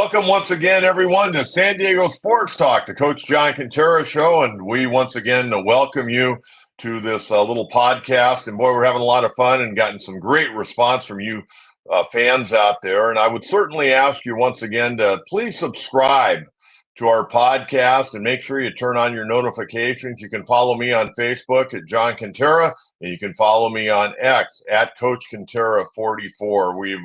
Welcome once again, everyone, to San Diego Sports Talk, the Coach John Quintero Show. And we once again welcome you to this little podcast. And boy, we're having a lot of fun and gotten some great response from you fans out there. And I would certainly ask you once again to please subscribe to our podcast and make sure you turn on your notifications. You can follow me on Facebook at John Quintero, and you can follow me on X at Coach Quintero 44. We've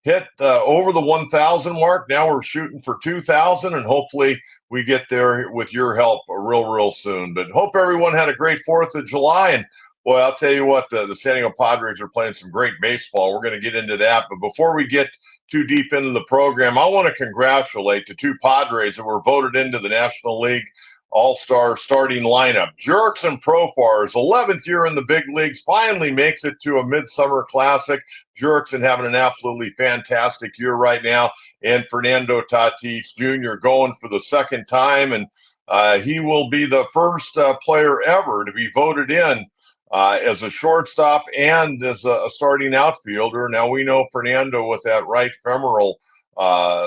hit over the 1,000 mark. Now we're shooting for 2,000, and hopefully we get there with your help real soon. But hope everyone had a great 4th of July. And boy, I'll tell you what, the San Diego Padres are playing some great baseball. We're going to get into that. But before we get too deep into the program, I want to congratulate the two Padres that were voted into the National League All-Star starting lineup. Jurickson Profar's 11th year in the big leagues finally makes it to a midsummer classic. Jurickson having an absolutely fantastic year right now. And Fernando Tatis Jr. going for the second time. And he will be the first player ever to be voted in as a shortstop and as a starting outfielder. Now we know Fernando with that right femoral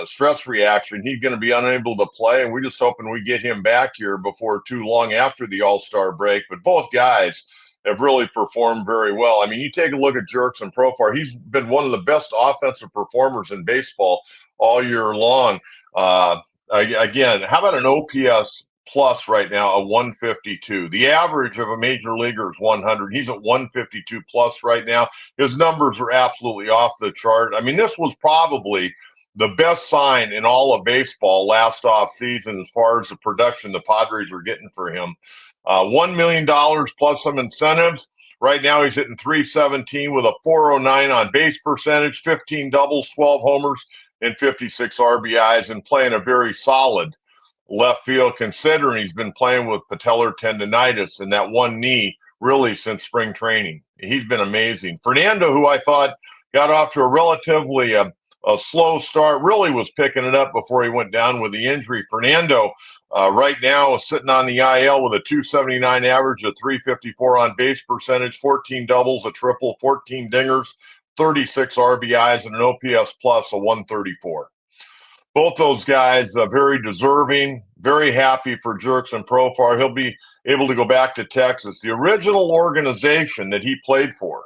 stress reaction, he's going to be unable to play, and we're just hoping we get him back here before too long after the All-Star break. But both guys have really performed very well. I mean, you take a look at Jurickson Profar, he's been one of the best offensive performers in baseball all year long. Again, how about an OPS plus right now, a 152? The average of a major leaguer is 100. He's at 152 plus right now. His numbers are absolutely off the chart. I mean, this was probably the best sign in all of baseball last offseason as far as the production the Padres were getting for him. $1 million plus some incentives. Right now he's hitting .317 with a .409 on base percentage, 15 doubles, 12 homers, and 56 RBIs, and playing a very solid left field considering he's been playing with patellar tendonitis and that one knee really since spring training. He's been amazing. Fernando, who I thought got off to a relatively a slow start, really was picking it up before he went down with the injury. Fernando right now is sitting on the IL with a .279 average, a .354 on base percentage, 14 doubles, a triple, 14 dingers, 36 RBIs, and an OPS plus of 134. Both those guys are very deserving, very happy for Jurickson Profar. He'll be able to go back to Texas, the original organization that he played for.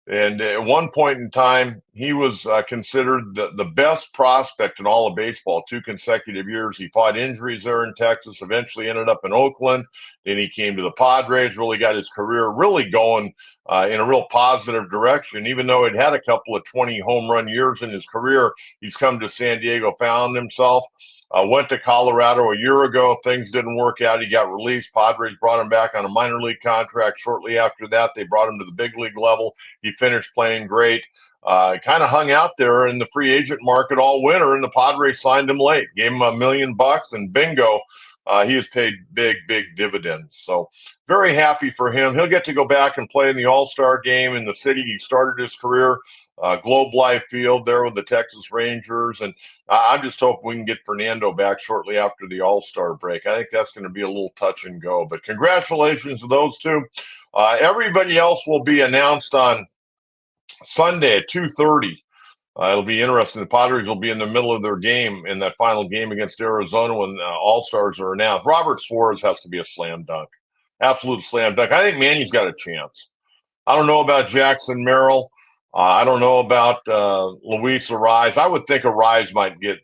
And at one point in time, he was considered the best prospect in all of baseball, 2 consecutive years. He fought injuries there in Texas, eventually ended up in Oakland. Then he came to the Padres, really got his career really going in a real positive direction. Even though he'd had a couple of 20 home run years in his career, he's come to San Diego, found himself. Went to Colorado a year ago. Things didn't work out. He got released. Padres brought him back on a minor league contract. Shortly after that, they brought him to the big league level. He finished playing great. Kind of hung out there in the free agent market all winter, and the Padres signed him late. Gave him $1 million, and bingo, he has paid big dividends. So very happy for him. He'll get to go back and play in the All-Star game in the city he started his career, Globe Life Field there with the Texas Rangers. And I just hope we can get Fernando back shortly after the All-Star break. I think that's going to be a little touch and go. But congratulations to those two. Everybody else will be announced on Sunday at 2:30. It'll be interesting. The Padres will be in the middle of their game in that final game against Arizona when All-Stars are announced. Robert Suarez has to be a slam dunk. Absolute slam dunk. I think Manny's got a chance. I don't know about Jackson Merrill. I don't know about Luis Ariz. I would think Ariz might get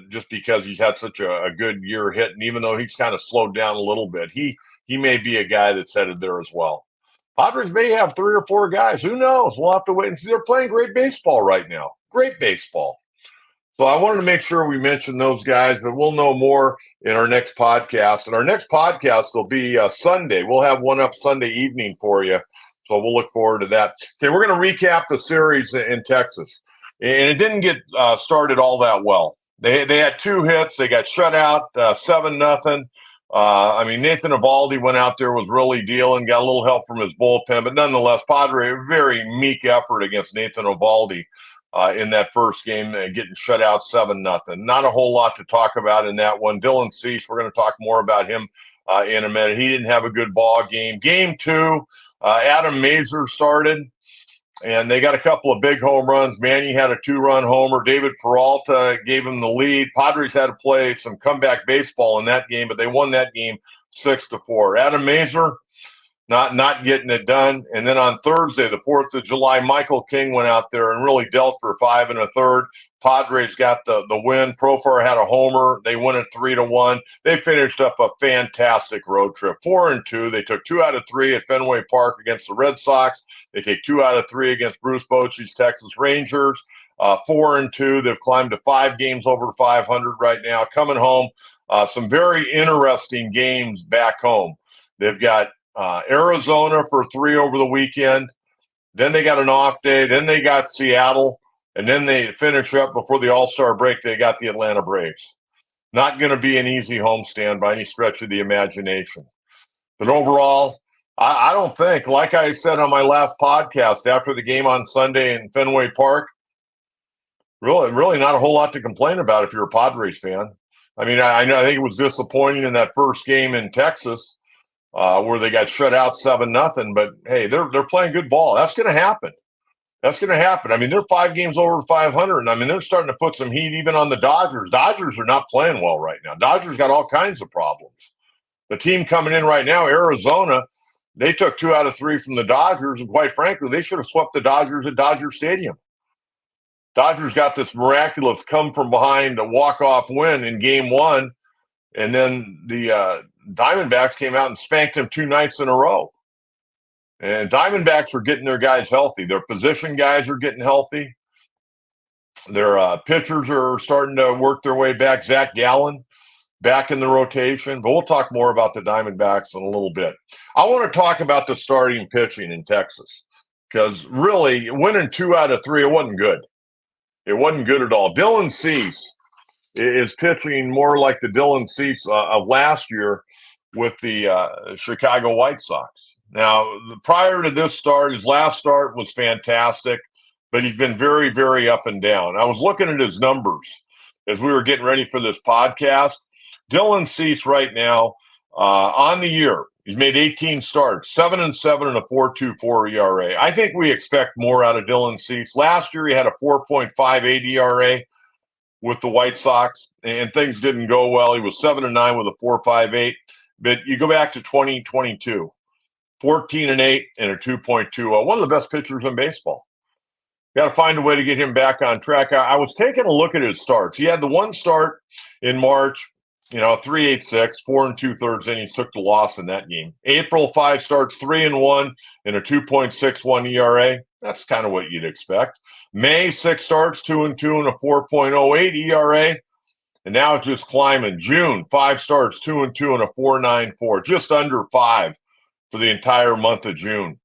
just because he's had such a good year hitting, even though he's kind of slowed down a little bit. He may be a guy that's headed there as well. Padres may have 3 or 4 guys. Who knows? We'll have to wait and see. They're playing great baseball right now. Great baseball. So I wanted to make sure we mention those guys, but we'll know more in our next podcast. And our next podcast will be Sunday. We'll have one up Sunday evening for you. So we'll look forward to that. Okay, we're going to recap the series in Texas. And it didn't get started all that well. They had 2 hits. They got shut out 7-0. I mean, Nathan Eovaldi went out there, was really dealing, got a little help from his bullpen. But nonetheless, Padre, a very meek effort against Nathan Eovaldi in that first game, getting shut out 7-0. Not a whole lot to talk about in that one. Dylan Cease, we're going to talk more about him in a minute. He didn't have a good ball game. Game 2, Adam Mazur started. and they got a couple of big home runs. Manny had a 2-run homer. David Peralta gave him the lead. Padres had to play some comeback baseball in that game, but they won that game 6-4. Adam Mazur not getting it done. And then on Thursday, the 4th of July, Michael King went out there and really dealt for 5 1/3. Padres got the win. Profar had a homer. They won it 3-1. They finished up a fantastic road trip. 4-2. They took 2 out of 3 at Fenway Park against the Red Sox. They take 2 out of 3 against Bruce Bochy's Texas Rangers. 4-2. They've climbed to 5 games over 500 right now. Coming home, some very interesting games back home. They've got Arizona for 3 over the weekend. Then they got an off day. Then they got Seattle. And then they finish up before the All-Star break. They got the Atlanta Braves. Not going to be an easy homestand by any stretch of the imagination. But overall, I don't think, like I said on my last podcast after the game on Sunday in Fenway Park, really not a whole lot to complain about if you're a Padres fan. I mean, I think it was disappointing in that first game in Texas, where they got shut out 7-0. But hey, they're playing good ball. That's going to happen. That's going to happen. I mean, they're 5 games over 500. I mean, they're starting to put some heat even on the Dodgers. Dodgers are not playing well right now. Dodgers got all kinds of problems. The team coming in right now, Arizona, they took 2 out of 3 from the Dodgers, and quite frankly, they should have swept the Dodgers at Dodger Stadium. Dodgers got this miraculous come from behind a walk-off win in game 1, and then the Diamondbacks came out and spanked them 2 nights in a row. And Diamondbacks are getting their guys healthy. Their position guys are getting healthy. Their pitchers are starting to work their way back. Zach Gallen back in the rotation. But we'll talk more about the Diamondbacks in a little bit. I want to talk about the starting pitching in Texas, because really winning 2 out of 3, it wasn't good. It wasn't good at all. Dylan Cease is pitching more like the Dylan Cease of last year with the Chicago White Sox. Now, prior to this start, his last start was fantastic, but he's been very, very up and down. I was looking at his numbers as we were getting ready for this podcast. Dylan Cease right now, on the year, he's made 18 starts, 7-7 and a 4.24 ERA. I think we expect more out of Dylan Cease. Last year, he had a 4.58 ERA with the White Sox, and things didn't go well. He was 7-9 with a 4.58. But you go back to 2022, 14-8 and a 2.20. One of the best pitchers in baseball. Got to find a way to get him back on track. I was taking a look at his starts. He had the one start in March, 3.86, 4 2/3 innings, took the loss in that game. April, 5 starts, 3-1 and a 2.61 ERA. That's kind of what you'd expect. May, 6 starts, 2-2 and a 4.08 ERA. And now it's just climbing. June, 5 starts, 2-2 and a 4.94, just under 5 for the entire month of June.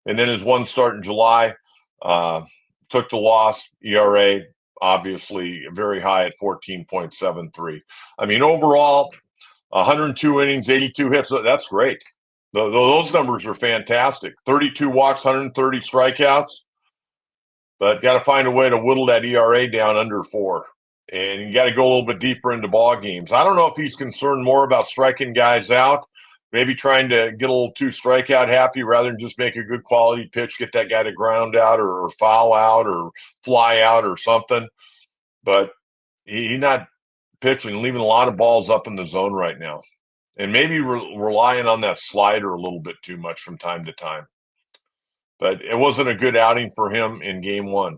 And then his one start in July, took the loss. ERA, obviously, very high at 14.73. I mean, overall, 102 innings, 82 hits. That's great. Those numbers are fantastic. 32 walks, 130 strikeouts. But got to find a way to whittle that ERA down under 4. And you got to go a little bit deeper into ball games. I don't know if he's concerned more about striking guys out, maybe trying to get a little too strikeout happy rather than just make a good quality pitch, get that guy to ground out or foul out or fly out or something. But he's not pitching, leaving a lot of balls up in the zone right now. And maybe relying on that slider a little bit too much from time to time. But it wasn't a good outing for him in game 1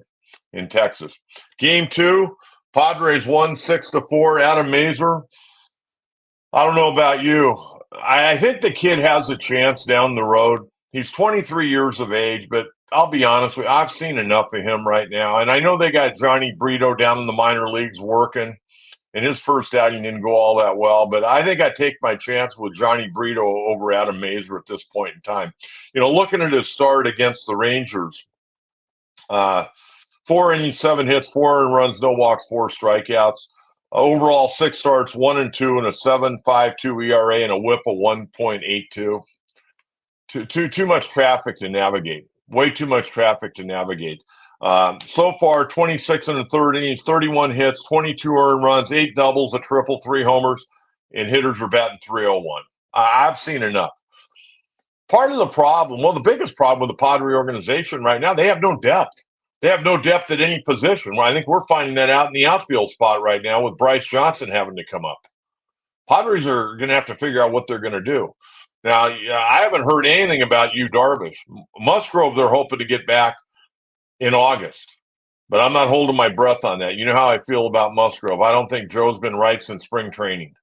in Texas. Game 2, Padres won 6-4. Adam Mazur. I don't know about you. I think the kid has a chance down the road. He's 23 years of age, but I'll be honest with you, I've seen enough of him right now. And I know they got Johnny Brito down in the minor leagues working, and his first outing didn't go all that well. But I think I take my chance with Johnny Brito over Adam Mazur at this point in time. Looking at his start against the Rangers, 4 innings, 7 hits, 4 earned runs, no walks, 4 strikeouts. Overall, 6 starts, 1-2 and a 7.52 ERA and a WHIP of 1.82. Too much traffic to navigate. Way too much traffic to navigate. So far, 26 1/3 innings, 31 hits, 22 earned runs, 8 doubles, a triple, 3 homers, and hitters are batting .301. I've seen enough. Part of the problem, well, the biggest problem with the Padre organization right now, they have no depth. They have no depth at any position. Well, I think we're finding that out in the outfield spot right now with Bryce Johnson having to come up. Padres are going to have to figure out what they're going to do. Now, I haven't heard anything about you, Darvish. Musgrove, they're hoping to get back in August, but I'm not holding my breath on that. You know how I feel about Musgrove. I don't think Joe's been right since spring training.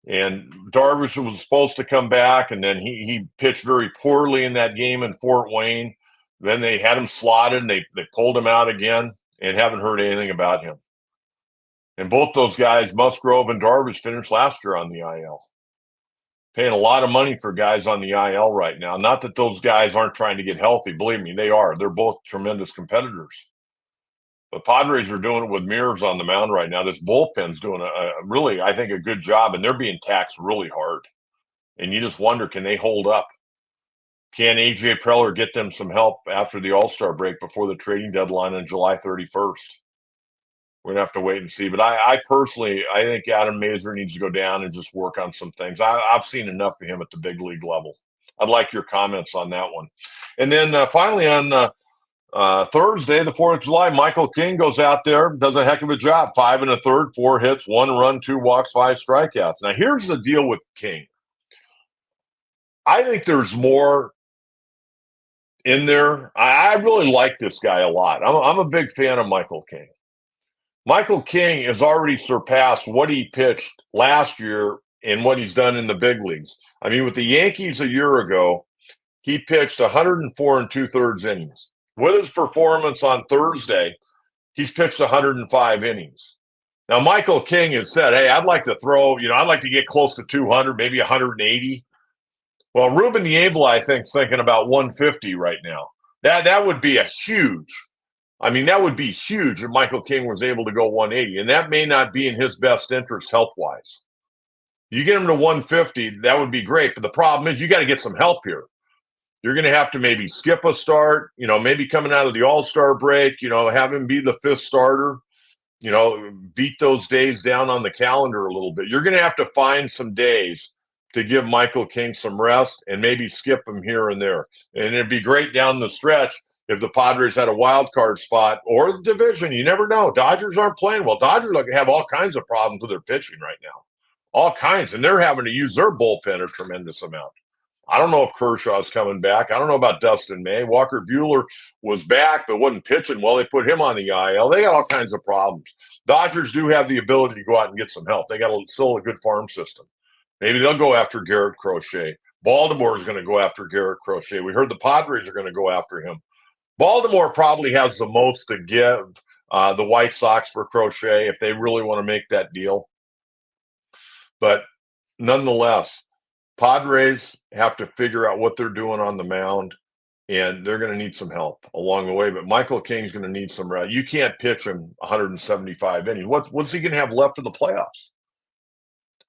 And Darvish was supposed to come back, and then he pitched very poorly in that game in Fort Wayne. Then they had him slotted, and they pulled him out again, and haven't heard anything about him. And both those guys, Musgrove and Darvish, finished last year on the IL. Paying a lot of money for guys on the IL right now. Not that those guys aren't trying to get healthy. Believe me, they are. They're both tremendous competitors. The Padres are doing it with mirrors on the mound right now. This bullpen's doing a really, I think, a good job, and they're being taxed really hard. And you just wonder, can they hold up? Can A.J. Preller get them some help after the All-Star break before the trading deadline on July 31st? We're going to have to wait and see. But I personally, I think Adam Mazur needs to go down and just work on some things. I've seen enough of him at the big league level. I'd like your comments on that one. And then finally on Thursday, the 4th of July, Michael King goes out there, does a heck of a job. 5 1/3, 4 hits, 1 run, 2 walks, 5 strikeouts. Now, here's the deal with King. I think there's more in there. I really like this guy a lot. I'm a big fan of Michael King. Michael King has already surpassed what he pitched last year and what he's done in the big leagues. I mean, with the Yankees a year ago, he pitched 104 2/3 innings. With his performance on Thursday, he's pitched 105 innings. Now, Michael King has said, hey, I'd like to throw, I'd like to get close to 200, maybe 180. Well, Ruben Niebla, I think, is thinking about 150 right now. That would be that would be huge if Michael King was able to go 180, and that may not be in his best interest health-wise. You get him to 150, that would be great, but the problem is you got to get some help here. You're going to have to maybe skip a start, maybe coming out of the All-Star break, have him be the 5th starter, beat those days down on the calendar a little bit. You're going to have to find some days to give Michael King some rest and maybe skip him here and there. And it'd be great down the stretch if the Padres had a wild card spot or the division. You never know. Dodgers aren't playing well. Dodgers have all kinds of problems with their pitching right now. All kinds. And they're having to use their bullpen a tremendous amount. I don't know if Kershaw's coming back. I don't know about Dustin May. Walker Buehler was back but wasn't pitching well. They put him on the IL. They got all kinds of problems. Dodgers do have the ability to go out and get some help. They got still a good farm system. Maybe they'll go after Garrett Crochet. Baltimore is going to go after Garrett Crochet. We heard the Padres are going to go after him. Baltimore probably has the most to give the White Sox for Crochet if they really want to make that deal. But nonetheless, Padres have to figure out what they're doing on the mound, and they're going to need some help along the way. But Michael King's going to need some rest. You can't pitch him 175 innings. What's he going to have left in the playoffs?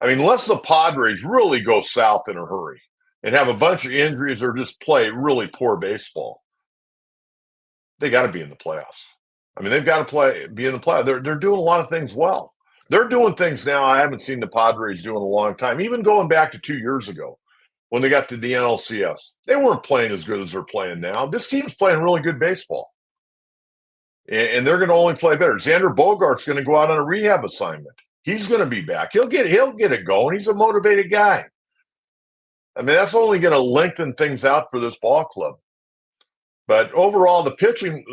I mean, unless the Padres really go south in a hurry and have a bunch of injuries or just play really poor baseball, they got to be in the playoffs. I mean, they've got to be in the playoffs. They're doing a lot of things well. They're doing things now I haven't seen the Padres do in a long time, even going back to 2 years ago when they got to the NLCS. They weren't playing as good as they're playing now. This team's playing really good baseball, and they're going to only play better. Xander Bogaerts going to go out on a rehab assignment. He's going to be back. He'll get it going. He's a motivated guy. I mean, that's only going to lengthen things out for this ball club. But overall, the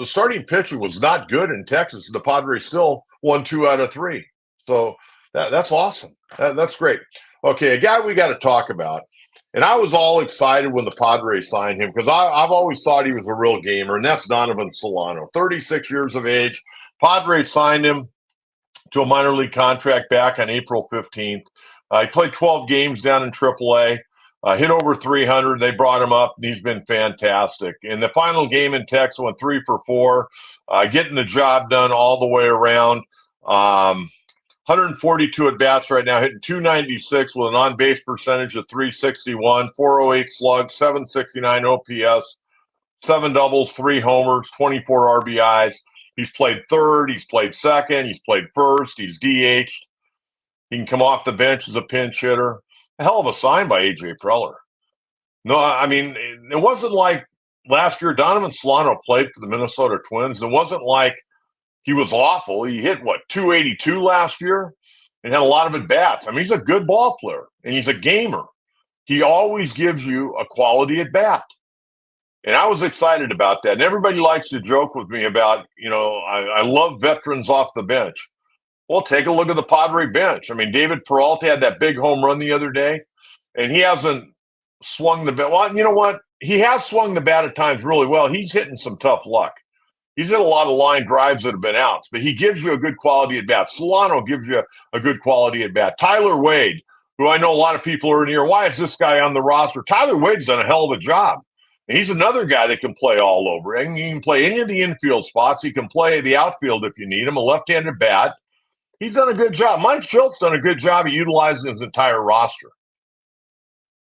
starting pitching was not good in Texas. The Padres still won 2 out of 3. So that's awesome. That's great. Okay, a guy we got to talk about. And I was all excited when the Padres signed him because I've always thought he was a real gamer, and that's Donovan Solano, 36 years of age. Padres signed him to a minor league contract back on April 15th. He played 12 games down in AAA. Hit over 300. They brought him up, and he's been fantastic. In the final game in Texas, went 3 for 4, getting the job done all the way around. 142 at-bats right now, hitting 296 with an on-base percentage of 361, 408 slug, 769 OPS, 7 doubles, 3 homers, 24 RBIs. He's played third, he's played second, he's played first, he's DH'd. He can come off the bench as a pinch hitter. A hell of a sign by A.J. Preller. No, I mean, it wasn't like last year. Donovan Solano played for the Minnesota Twins. It wasn't like he was awful. He hit, what, 282 last year and had a lot of at bats. I mean, he's a good ball player and he's a gamer. He always gives you a quality at bat. And I was excited about that. And everybody likes to joke with me about, I love veterans off the bench. Well, take a look at the Padre bench. I mean, David Peralta had that big home run the other day, and he hasn't swung the bat. Well, you know what? He has swung the bat at times really well. He's hitting some tough luck. He's hit a lot of line drives that have been outs, but he gives you a good quality at bat. Solano gives you a good quality at bat. Tyler Wade, who I know a lot of people are in here, why is this guy on the roster? Tyler Wade's done a hell of a job. He's another guy that can play all over. And he can play any of the infield spots. He can play the outfield if you need him, a left-handed bat. He's done a good job. Mike Schultz done a good job of utilizing his entire roster.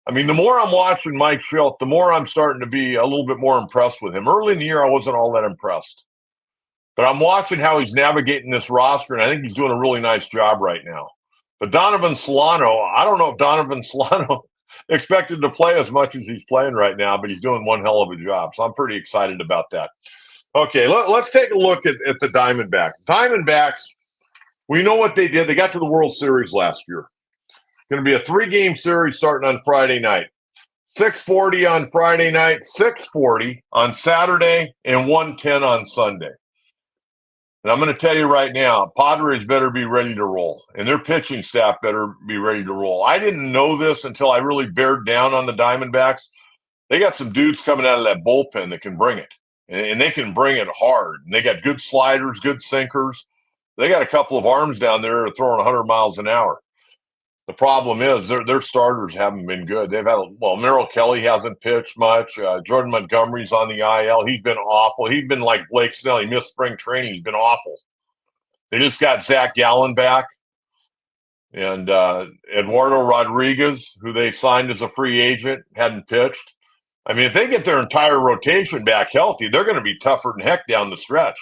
I mean, the more I'm watching Mike Schultz, the more I'm starting to be a little bit more impressed with him. Early in the year, I wasn't all that impressed. But I'm watching how he's navigating this roster, and I think he's doing a really nice job right now. But Donovan Solano, I don't know if Donovan Solano expected to play as much as he's playing right now, but he's doing one hell of a job. So I'm pretty excited about that. Okay, let's take a look at the Diamondbacks. Diamondbacks, we know what they did. They got to the World Series last year. Going to be a 3-game series starting on Friday night. 6:40 on Friday night, 6:40 on Saturday, and 1:10 on Sunday. And I'm going to tell you right now, Padres better be ready to roll, and their pitching staff better be ready to roll. I didn't know this until I really bared down on the Diamondbacks. They got some dudes coming out of that bullpen that can bring it, and they can bring it hard. And they got good sliders, good sinkers. They got a couple of arms down there throwing 100 miles an hour. The problem is their starters haven't been good. They've had Merrill Kelly hasn't pitched much. Jordan Montgomery's on the IL. He's been awful. He's been like Blake Snell. He missed spring training. He's been awful. They just got Zach Gallen back and Eduardo Rodriguez, who they signed as a free agent, hadn't pitched. I mean, if they get their entire rotation back healthy, they're going to be tougher than heck down the stretch.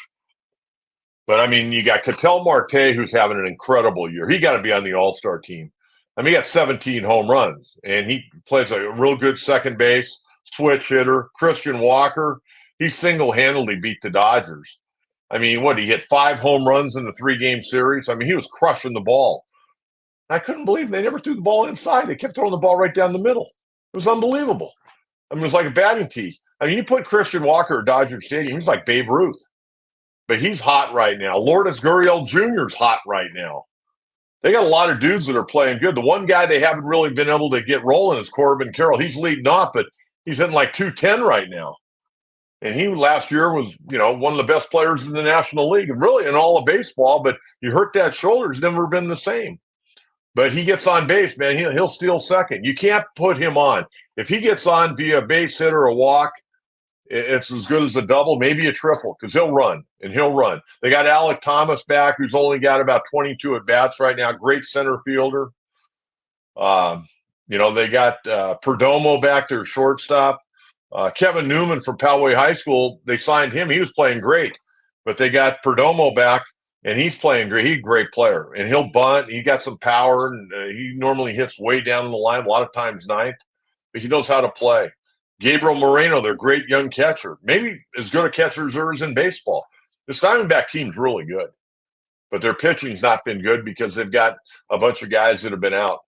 But, I mean, you got Ketel Marte, who's having an incredible year. He got to be on the All-Star team. I mean, he got 17 home runs, and he plays a real good second base, switch hitter. Christian Walker, he single-handedly beat the Dodgers. I mean, he hit 5 home runs in the 3-game series? I mean, he was crushing the ball. I couldn't believe they never threw the ball inside. They kept throwing the ball right down the middle. It was unbelievable. I mean, it was like a batting tee. I mean, you put Christian Walker at Dodger Stadium, he's like Babe Ruth. But he's hot right now. Lourdes Gurriel Jr. is hot right now. They got a lot of dudes that are playing good. The one guy they haven't really been able to get rolling is Corbin Carroll. He's leading off, but he's hitting like 210 right now. And he last year was, one of the best players in the National League and really in all of baseball. But you hurt that shoulder, he's never been the same. But he gets on base, man. He'll steal second. You can't put him on. If he gets on via a base hit or a walk, it's as good as a double, maybe a triple, because he'll run. They got Alec Thomas back, who's only got about 22 at-bats right now. Great center fielder. They got Perdomo back, their shortstop. Kevin Newman from Poway High School, they signed him. He was playing great. But they got Perdomo back, and he's playing great. He's a great player. And he'll bunt. He got some power, and he normally hits way down the line, a lot of times ninth. But he knows how to play. Gabriel Moreno, their great young catcher, maybe as good a catcher as there is in baseball. This Diamondback team's really good, but their pitching's not been good because they've got a bunch of guys that have been out.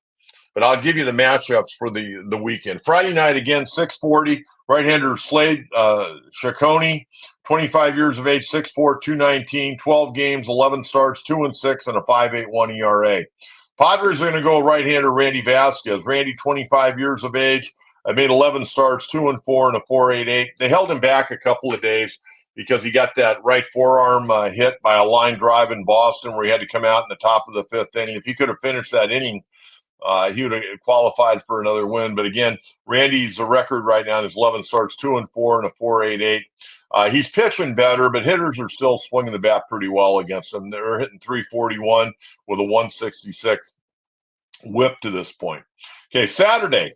But I'll give you the matchups for the weekend. Friday night, again, 6:40, right-hander Slade Chaconi, 25 years of age, 6'4", 219, 12 games, 11 starts, 2-6, and a 5.81 ERA. Padres are going to go right-hander Randy Vasquez. Randy, 25 years of age, I made 11 starts, 2-4, and a 4.88. They held him back a couple of days because he got that right forearm hit by a line drive in Boston where he had to come out in the top of the 5th inning. If he could have finished that inning, he would have qualified for another win. But again, Randy's record right now is 11 starts, 2-4, and a 4.88. He's pitching better, but hitters are still swinging the bat pretty well against him. They're hitting 341 with a 166 whip to this point. Okay, Saturday.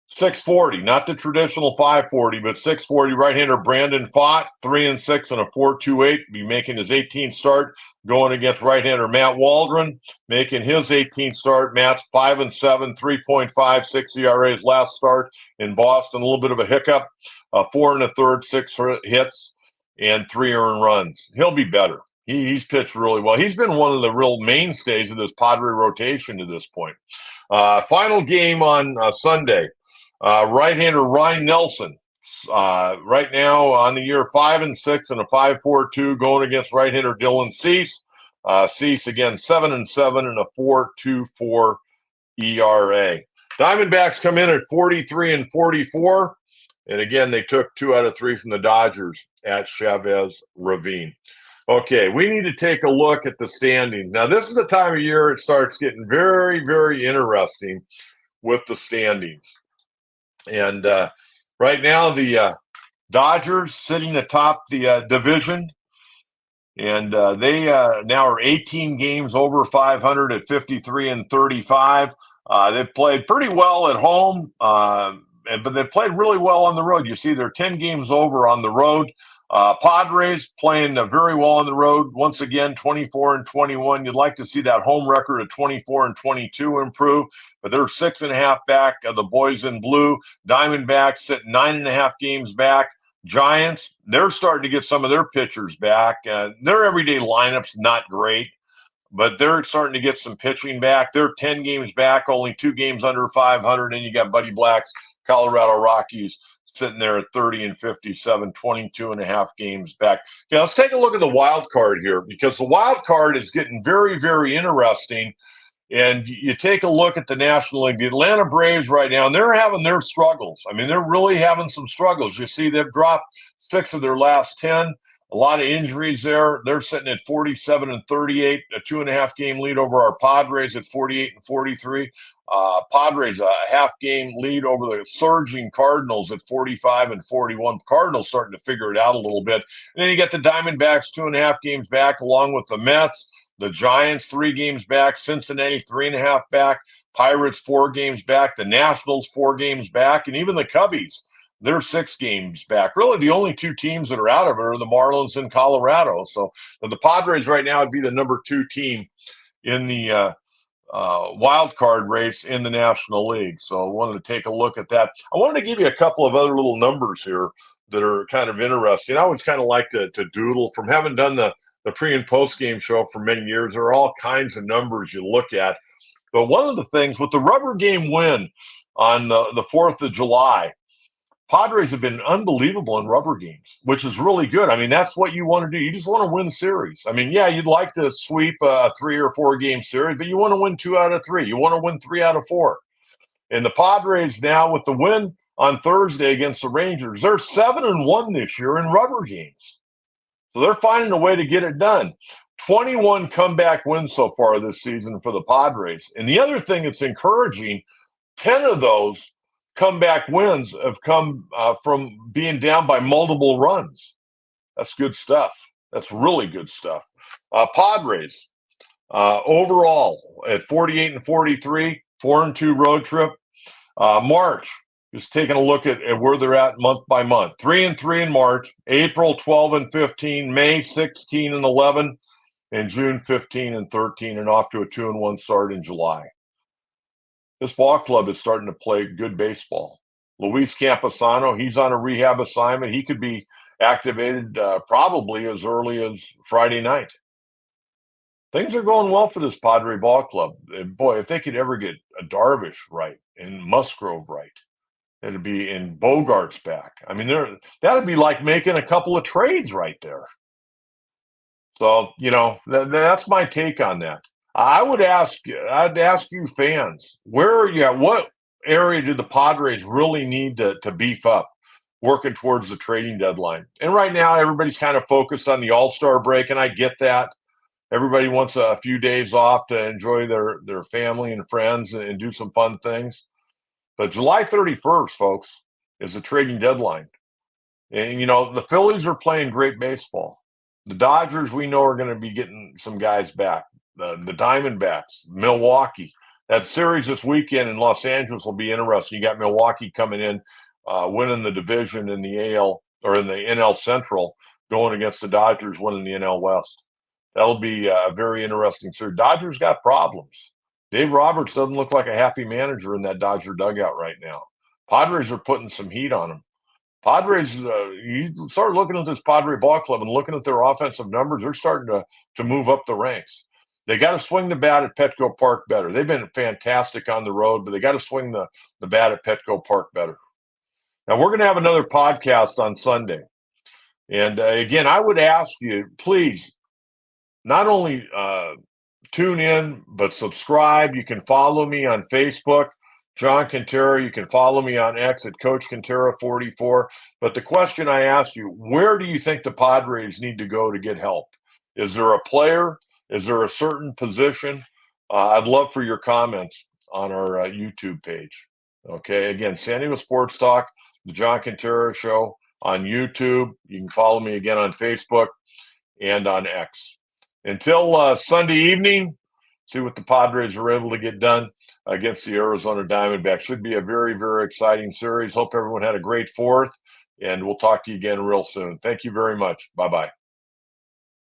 640, not the traditional 540, but 640. Right-hander Brandon Fott, 3-6 and a 4.28, be making his 18th start, going against right-hander Matt Waldron, making his 18th start. Matt's 5-7, 3.56 ERA his last start in Boston. A little bit of a hiccup, 4 1/3, 6 hits, and 3 earned runs. He'll be better. He's pitched really well. He's been one of the real mainstays of this Padre rotation to this point. Final game on Sunday. Right-hander Ryan Nelson, right now on the year 5-6 and a 5.42, going against right-hander Dylan Cease. Cease again 7-7 and a 4.24 ERA. Diamondbacks come in at 43 and 44, and again they took 2 out of 3 from the Dodgers at Chavez Ravine. Okay, we need to take a look at the standings. Now, this is the time of year it starts getting very, very interesting with the standings. And right now, the Dodgers sitting atop the division, and they now are 18 games over 500 at 53 and 35. They've played pretty well at home, but they've played really well on the road. You see, they're 10 games over on the road. Padres playing very well on the road. Once again, 24 and 21. You'd like to see that home record of 24 and 22 improve, but they're 6.5 back of the boys in blue. Diamondbacks sit 9.5 games back. Giants, they're starting to get some of their pitchers back. Their everyday lineup's not great, but they're starting to get some pitching back. They're 10 games back, only 2 games under 500, and you got Buddy Black's Colorado Rockies sitting there at 30 and 57, 22.5 games back. Okay, let's take a look at the wild card here, because the wild card is getting very, very interesting. And you take a look at the National League, the Atlanta Braves right now, and they're having their struggles. I mean, they're really having some struggles. You see, they've dropped 6 of their last 10. A lot of injuries there. They're sitting at 47 and 38, a 2.5 game lead over our Padres at 48 and 43. Padres a half game lead over the surging Cardinals at 45 and 41. Cardinals starting to figure it out a little bit. And then you get the Diamondbacks 2.5 games back, along with the Mets. The Giants 3 games back. Cincinnati 3.5 back. Pirates 4 games back. The Nationals 4 games back. And even the Cubbies, they're 6 games back. Really, the only 2 teams that are out of it are the Marlins and Colorado. So the Padres right now would be the number 2 team in the wild card race in the National League. So I wanted to take a look at that. I wanted to give you a couple of other little numbers here that are kind of interesting. I always kind of like to doodle. From having done the pre and post game show for many years, there are all kinds of numbers you look at. But one of the things with the rubber game win on the 4th of July, Padres have been unbelievable in rubber games, which is really good. I mean, that's what you want to do. You just want to win series. I mean, yeah, you'd like to sweep a 3 or 4 game series, but you want to win 2 out of 3. You want to win 3 out of 4. And the Padres now, with the win on Thursday against the Rangers, they're 7-1 this year in rubber games. So they're finding a way to get it done. 21 comeback wins so far this season for the Padres. And the other thing that's encouraging, 10 of those comeback wins have come from being down by multiple runs. That's good stuff. That's really good stuff. Padres overall at 48 and 43, 4-2 road trip. March, just taking a look at where they're at month by month. 3-3 in March, April 12 and 15, May 16 and 11, and June 15 and 13, and off to a 2-1 start in July. This ball club is starting to play good baseball. Luis Camposano, he's on a rehab assignment. He could be activated probably as early as Friday night. Things are going well for this Padre ball club. Boy, if they could ever get a Darvish right and Musgrove right, it'd be in Bogart's back. I mean, that'd be like making a couple of trades right there. So, that's my take on that. I'd ask you fans, where are you at? What area do the Padres really need to beef up working towards the trading deadline? And right now, everybody's kind of focused on the All-Star break, and I get that. Everybody wants a few days off to enjoy their family and friends and do some fun things. But July 31st, folks, is the trading deadline. And, the Phillies are playing great baseball. The Dodgers, we know, are going to be getting some guys back. The Diamondbacks, Milwaukee, that series this weekend in Los Angeles will be interesting. You got Milwaukee coming in, winning the division in the AL or in the NL Central, going against the Dodgers winning the NL West. That'll be a very interesting series. Dodgers got problems. Dave Roberts doesn't look like a happy manager in that Dodger dugout right now. Padres are putting some heat on him. Padres, you start looking at this Padre ball club and looking at their offensive numbers, they're starting to move up the ranks. They got to swing the bat at Petco Park better. They've been fantastic on the road, but they got to swing the bat at Petco Park better. Now, we're going to have another podcast on Sunday. And again, I would ask you, please, not only tune in, but subscribe. You can follow me on Facebook, John Quintero. You can follow me on X at Coach Quintero 44. But the question I asked you, where do you think the Padres need to go to get help? Is there a player? Is there a certain position? I'd love for your comments on our YouTube page. Okay, again, San Diego Sports Talk, the John Quintero Show on YouTube. You can follow me again on Facebook and on X. Until Sunday evening, see what the Padres are able to get done against the Arizona Diamondbacks. Should be a very, very exciting series. Hope everyone had a great fourth, and we'll talk to you again real soon. Thank you very much. Bye-bye.